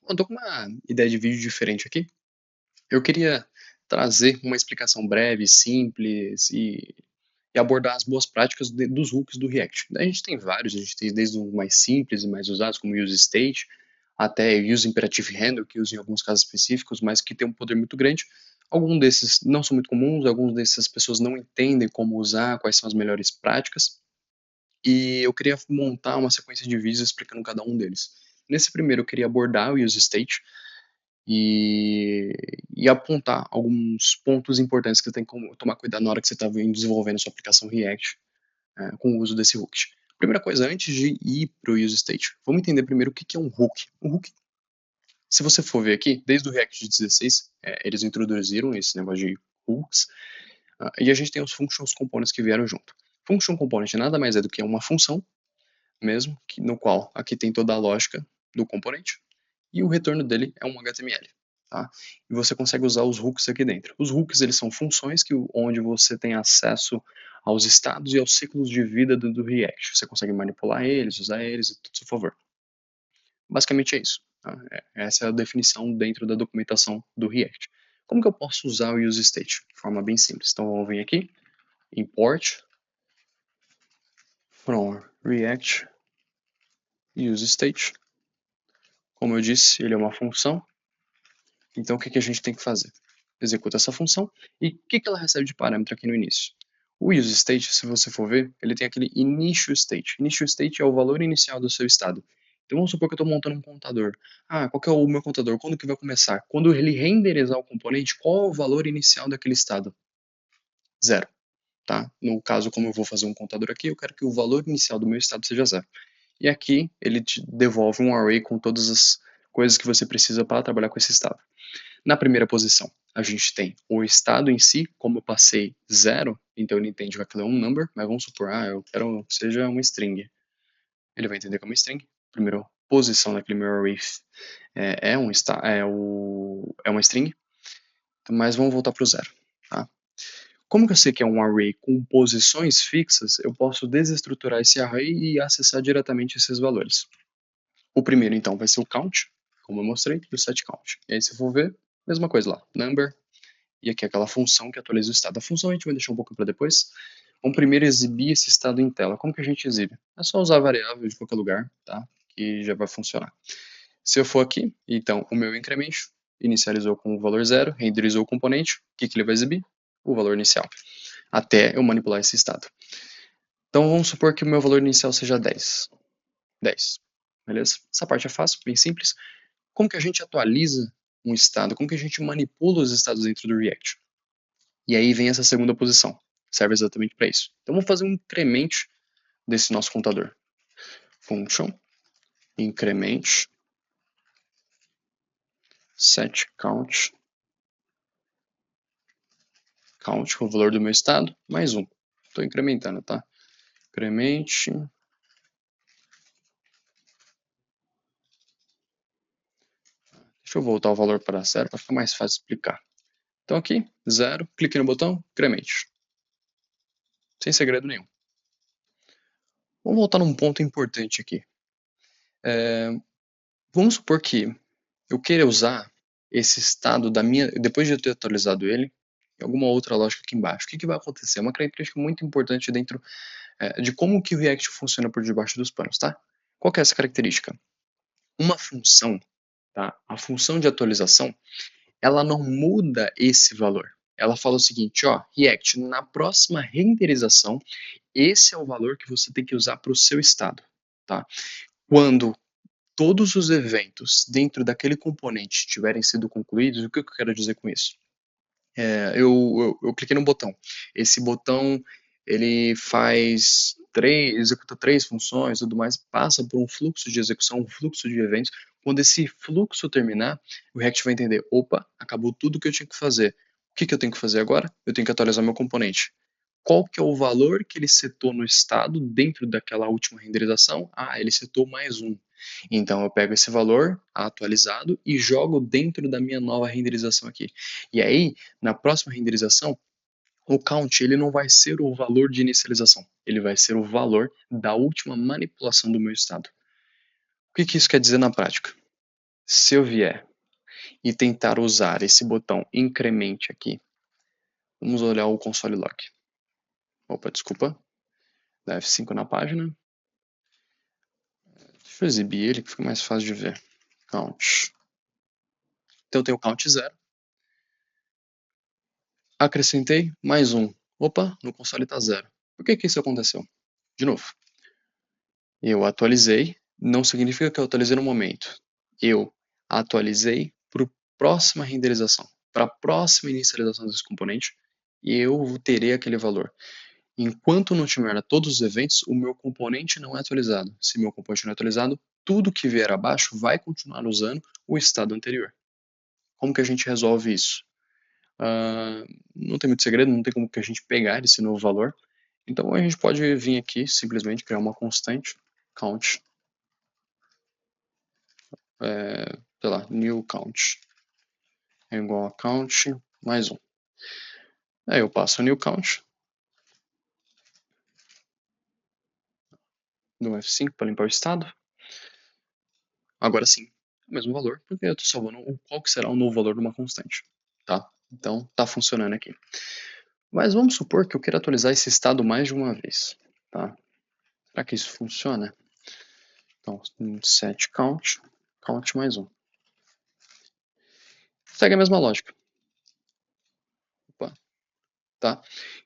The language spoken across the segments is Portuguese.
Eu tô com uma ideia de vídeo diferente aqui. Eu queria trazer uma explicação breve, simples e abordar as boas práticas dos hooks do React. A gente tem vários, a gente tem desde os mais simples e mais usados, como use state, até use imperative handle, que usa em alguns casos específicos, mas que tem um poder muito grande. Alguns desses não são muito comuns, alguns desses as pessoas não entendem como usar, quais são as melhores práticas. E eu queria montar uma sequência de vídeos explicando cada um deles. Nesse primeiro, eu queria abordar o use state, e, e apontar alguns pontos importantes que você tem que tomar cuidado na hora que você está desenvolvendo sua aplicação React com o uso desse hook. Primeira coisa, antes de ir para o use state, vamos entender primeiro o que é um hook. Um hook, se você for ver aqui, desde o React de 16, eles introduziram esse negócio de hooks, e a gente tem os functions components que vieram junto. Function component nada mais é do que uma função mesmo, no qual aqui tem toda a lógica do componente, e o retorno dele é um HTML. Tá? E você consegue usar os hooks aqui dentro. Os hooks eles são funções onde você tem acesso aos estados e aos ciclos de vida do React. Você consegue manipular eles, usar eles, a seu favor. Basicamente é isso. Tá? Essa é a definição dentro da documentação do React. Como que eu posso usar o useState? De forma bem simples. Então vamos vir aqui, import from React useState. Como eu disse, ele é uma função. Então, o que a gente tem que fazer? Executa essa função e o que ela recebe de parâmetro aqui no início? O useState, se você for ver, ele tem aquele initial state. Initial state é o valor inicial do seu estado. Então, vamos supor que eu estou montando um contador. Qual que é o meu contador? Quando que vai começar? Quando ele renderizar o componente, qual é o valor inicial daquele estado? 0. Tá? No caso, como eu vou fazer um contador aqui, eu quero que o valor inicial do meu estado seja 0. E aqui, ele te devolve um array com todas as coisas que você precisa para trabalhar com esse estado. Na primeira posição, a gente tem o estado em si, como eu passei 0, então ele entende que aquilo é um number, mas vamos supor, eu quero que seja uma string. Ele vai entender como string. Primeira posição daquele meu array é uma string, mas vamos voltar para o 0. Tá? Como que eu sei que é um array com posições fixas, eu posso desestruturar esse array e acessar diretamente esses valores. O primeiro, então, vai ser o count, como eu mostrei, e o setCount. E aí, se for ver, mesma coisa lá, number, e aqui aquela função que atualiza o estado. A função a gente vai deixar um pouco para depois. Vamos primeiro exibir esse estado em tela. Como que a gente exibe? É só usar a variável de qualquer lugar, tá? Que já vai funcionar. Se eu for aqui, então o meu incremento inicializou com o valor 0, renderizou o componente, o que ele vai exibir? O valor inicial, até eu manipular esse estado. Então vamos supor que o meu valor inicial seja 10. 10. Beleza? Essa parte é fácil, bem simples. Como que a gente atualiza um estado? Como que a gente manipula os estados dentro do React? E aí vem essa segunda posição. Serve exatamente para isso. Então vamos fazer um incremento desse nosso contador. Function increment setCount count, o valor do meu estado, mais 1. Estou incrementando, tá? Incremente. Deixa eu voltar o valor para 0 para ficar mais fácil de explicar. Então aqui, 0, clique no botão, incremente. Sem segredo nenhum. Vamos voltar num ponto importante aqui. Vamos supor que eu queira usar esse estado depois de eu ter atualizado ele, em alguma outra lógica aqui embaixo. O que vai acontecer? Uma característica muito importante dentro de como que o React funciona por debaixo dos panos, tá? Qual que é essa característica? Uma função, tá? A função de atualização, ela não muda esse valor. Ela fala o seguinte, React, na próxima renderização, esse é o valor que você tem que usar para o seu estado, tá? Quando todos os eventos dentro daquele componente tiverem sido concluídos, o que eu quero dizer com isso? Eu cliquei no botão. Esse botão ele executa 3 funções, tudo mais, passa por um fluxo de execução, um fluxo de eventos. Quando esse fluxo terminar, o React vai entender, opa, acabou tudo que eu tinha que fazer. O que eu tenho que fazer agora? Eu tenho que atualizar meu componente. Qual que é o valor que ele setou no estado dentro daquela última renderização? Ele setou mais 1. Então eu pego esse valor atualizado e jogo dentro da minha nova renderização aqui. E aí, na próxima renderização, o count ele não vai ser o valor de inicialização, ele vai ser o valor da última manipulação do meu estado. O que isso quer dizer na prática? Se eu vier e tentar usar esse botão incremente aqui, vamos olhar o console log. Opa, desculpa. Dá F5 na página. Deixa eu exibir ele que fica mais fácil de ver. Count. Então eu tenho count 0. Acrescentei mais um. Opa, no console está 0. Por que isso aconteceu? De novo. Eu atualizei, não significa que eu atualizei no momento. Eu atualizei para a próxima renderização, para a próxima inicialização desse componente, e eu terei aquele valor. Enquanto não tiver todos os eventos, o meu componente não é atualizado. Se meu componente não é atualizado, tudo que vier abaixo vai continuar usando o estado anterior. Como que a gente resolve isso? Não tem muito segredo, não tem como que a gente pegar esse novo valor. Então a gente pode vir aqui, simplesmente criar uma constante, count, sei lá, new count, é igual a count mais um. Aí eu passo o new count, no F5 para limpar o estado. Agora sim, o mesmo valor, porque eu estou salvando qual que será o novo valor de uma constante. Tá? Então está funcionando aqui. Mas vamos supor que eu queira atualizar esse estado mais de uma vez. Tá? Será que isso funciona? Então, set count, count mais um. Segue a mesma lógica. Opa. Tá?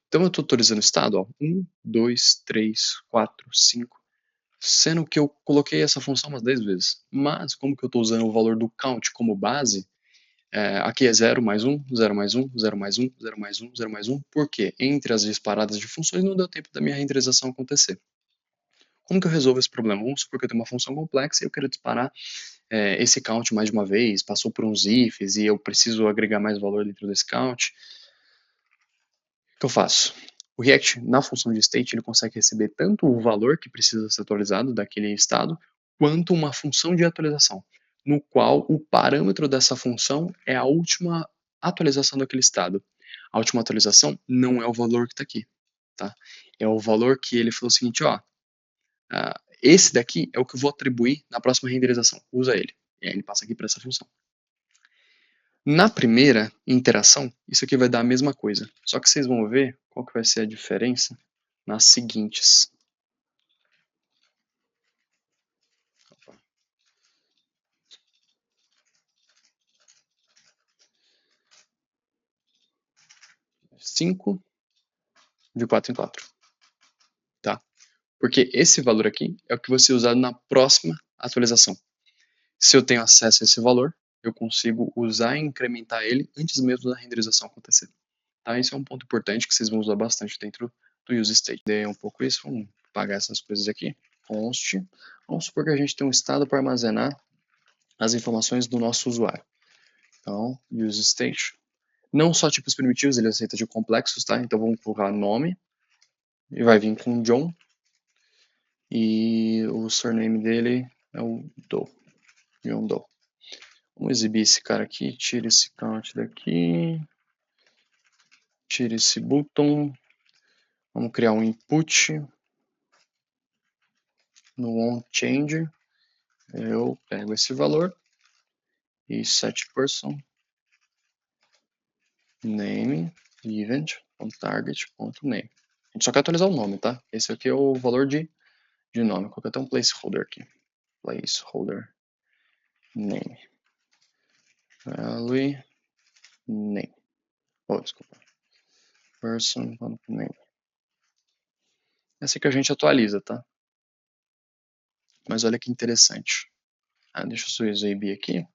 Então eu estou atualizando o estado, ó, 1, 2, 3, 4, 5, sendo que eu coloquei essa função umas 10 vezes. Mas como que eu estou usando o valor do count como base, aqui é 0 mais 1, 0 mais 1, 0 mais 1, 0 mais 1, 0 mais 1, porque entre as disparadas de funções não deu tempo da minha renderização acontecer. Como que eu resolvo esse problema? Vamos supor que eu tenho uma função complexa e eu quero disparar esse count mais de uma vez, passou por uns ifs e eu preciso agregar mais valor dentro desse count. O que eu faço? O React, na função de state, ele consegue receber tanto o valor que precisa ser atualizado daquele estado, quanto uma função de atualização, no qual o parâmetro dessa função é a última atualização daquele estado. A última atualização não é o valor que está aqui, tá? É o valor que ele falou o seguinte, ó, esse daqui é o que eu vou atribuir na próxima renderização, usa ele. E aí ele passa aqui para essa função. Na primeira interação, isso aqui vai dar a mesma coisa. Só que vocês vão ver qual que vai ser a diferença nas seguintes. 5 de 4 em 4. Tá? Porque esse valor aqui é o que vai ser usado na próxima atualização. Se eu tenho acesso a esse valor, eu consigo usar e incrementar ele antes mesmo da renderização acontecer. Tá? Esse é um ponto importante que vocês vão usar bastante dentro do useState. Dei um pouco isso, vamos apagar essas coisas aqui. Const. Vamos supor que a gente tem um estado para armazenar as informações do nosso usuário. Então, useState. Não só tipos primitivos, ele aceita de complexos, tá? Então vamos colocar nome, e vai vir com John, e o surname dele é o Doe, John Doe. Vamos exibir esse cara aqui, tira esse count daqui, tira esse button, vamos criar um input no onChange, eu pego esse valor e setPerson name event.target.name. A gente só quer atualizar o nome, tá? Esse aqui é o valor de nome. Vou colocar até um placeholder aqui. Placeholder name. Value name. Oh, desculpa. Person.name. É assim que a gente atualiza, tá? Mas olha que interessante. Deixa eu só exibir aqui.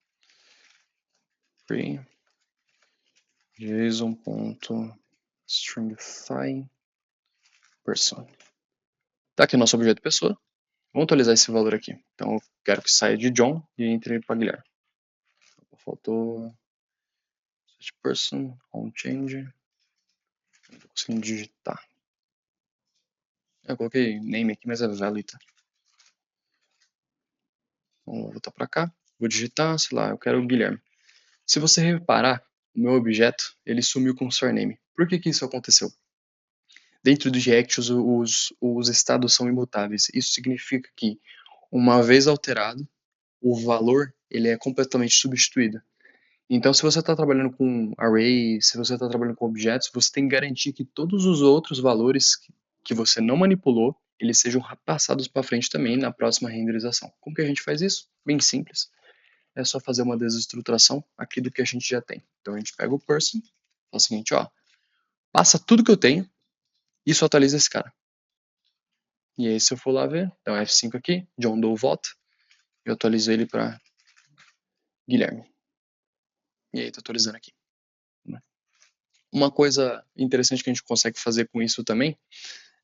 Free JSON.stringify person. Tá aqui nosso objeto pessoa. Vamos atualizar esse valor aqui. Então eu quero que saia de John e entre para Guilherme. Faltou set person, onChange. Não estou conseguindo digitar. Eu coloquei name aqui, mas é value, tá? Vamos voltar para cá. Vou digitar, sei lá, eu quero o Guilherme. Se você reparar, o meu objeto, ele sumiu com o surname. Por que isso aconteceu? Dentro do React, os estados são imutáveis. Isso significa que, uma vez alterado, o valor ele é completamente substituído. Então, se você está trabalhando com arrays, se você está trabalhando com objetos, você tem que garantir que todos os outros valores que você não manipulou, eles sejam passados para frente também na próxima renderização. Como que a gente faz isso? Bem simples. É só fazer uma desestruturação aqui do que a gente já tem. Então, a gente pega o person, faz o seguinte, ó, passa tudo que eu tenho e só atualiza esse cara. E aí, se eu for lá ver, então F5 aqui, John Doe voto, eu atualizo ele para Guilherme. E aí, tô atualizando aqui. Uma coisa interessante que a gente consegue fazer com isso também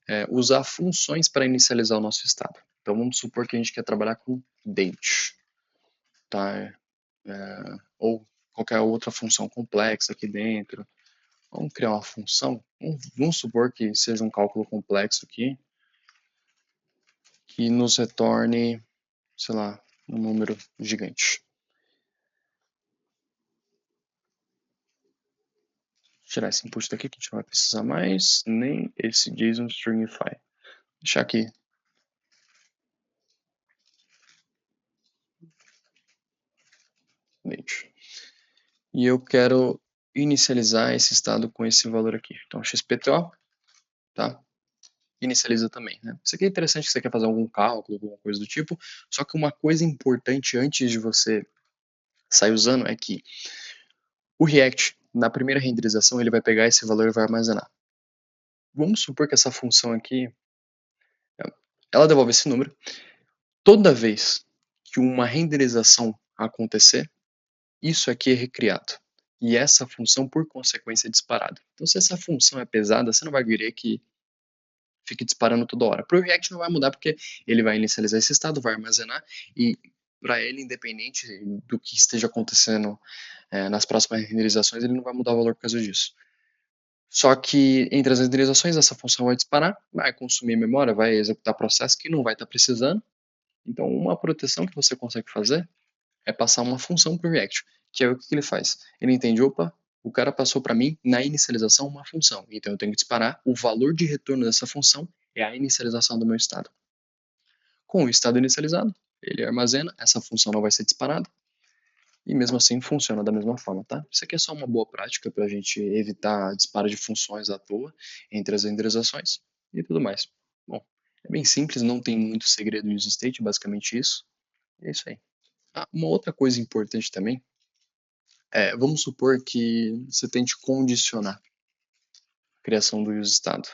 é usar funções para inicializar o nosso estado. Então, vamos supor que a gente quer trabalhar com date, tá? Ou qualquer outra função complexa aqui dentro. Vamos criar uma função, vamos supor que seja um cálculo complexo aqui, que nos retorne, sei lá, um número gigante. Tirar esse input daqui que a gente não vai precisar mais, nem esse JSON stringify. Deixar aqui. E eu quero inicializar esse estado com esse valor aqui. Então, XPTO, tá? Inicializa também, né? Isso aqui é interessante se você quer fazer algum cálculo, alguma coisa do tipo, só que uma coisa importante antes de você sair usando é que o React, na primeira renderização, ele vai pegar esse valor e vai armazenar. Vamos supor que essa função aqui, ela devolve esse número. Toda vez que uma renderização acontecer, isso aqui é recriado. E essa função, por consequência, é disparada. Então, se essa função é pesada, você não vai querer que fique disparando toda hora. Para o React não vai mudar, porque ele vai inicializar esse estado, vai armazenar, e para ele, independente do que esteja acontecendo nas próximas renderizações, ele não vai mudar o valor por causa disso. Só que entre as renderizações, essa função vai disparar, vai consumir memória, vai executar processo que não vai estar precisando. Então, uma proteção que você consegue fazer é passar uma função para o React, que é o que ele faz. Ele entende, opa, o cara passou para mim na inicialização uma função, então eu tenho que disparar o valor de retorno dessa função é a inicialização do meu estado. Com o estado inicializado, ele armazena, essa função não vai ser disparada, e mesmo assim funciona da mesma forma, tá? Isso aqui é só uma boa prática para a gente evitar disparo de funções à toa entre as renderizações e tudo mais. Bom, é bem simples, não tem muito segredo no use state, basicamente isso. E é isso aí. Ah, uma outra coisa importante também vamos supor que você tente condicionar a criação do use estado.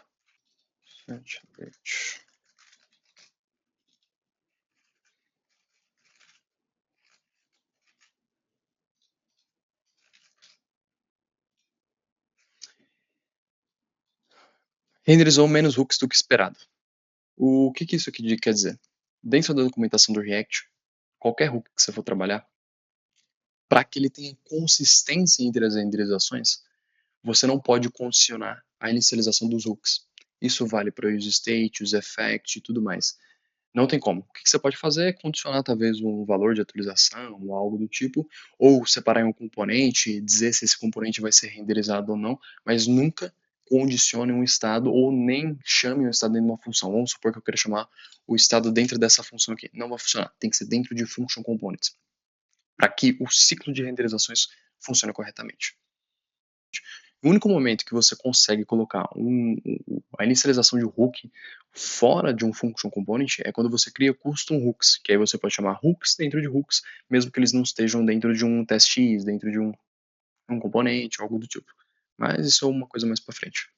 Renderizou menos hooks do que esperado. O que isso aqui quer dizer? Dentro da documentação do React, qualquer hook que você for trabalhar, para que ele tenha consistência entre as renderizações, você não pode condicionar a inicialização dos hooks. Isso vale para o use state, use effect e tudo mais. Não tem como. O que você pode fazer é condicionar talvez um valor de atualização ou algo do tipo, ou separar em um componente, dizer se esse componente vai ser renderizado ou não, mas nunca condicione um estado ou nem chame um estado dentro de uma função. Vamos supor que eu queira chamar o estado dentro dessa função aqui. Não vai funcionar. Tem que ser dentro de function components, para que o ciclo de renderizações funcione corretamente. O único momento que você consegue colocar a inicialização de hook fora de um function component é quando você cria custom hooks, que aí você pode chamar hooks dentro de hooks, mesmo que eles não estejam dentro de um test X, dentro de um componente, algo do tipo. Mas isso é uma coisa mais para frente.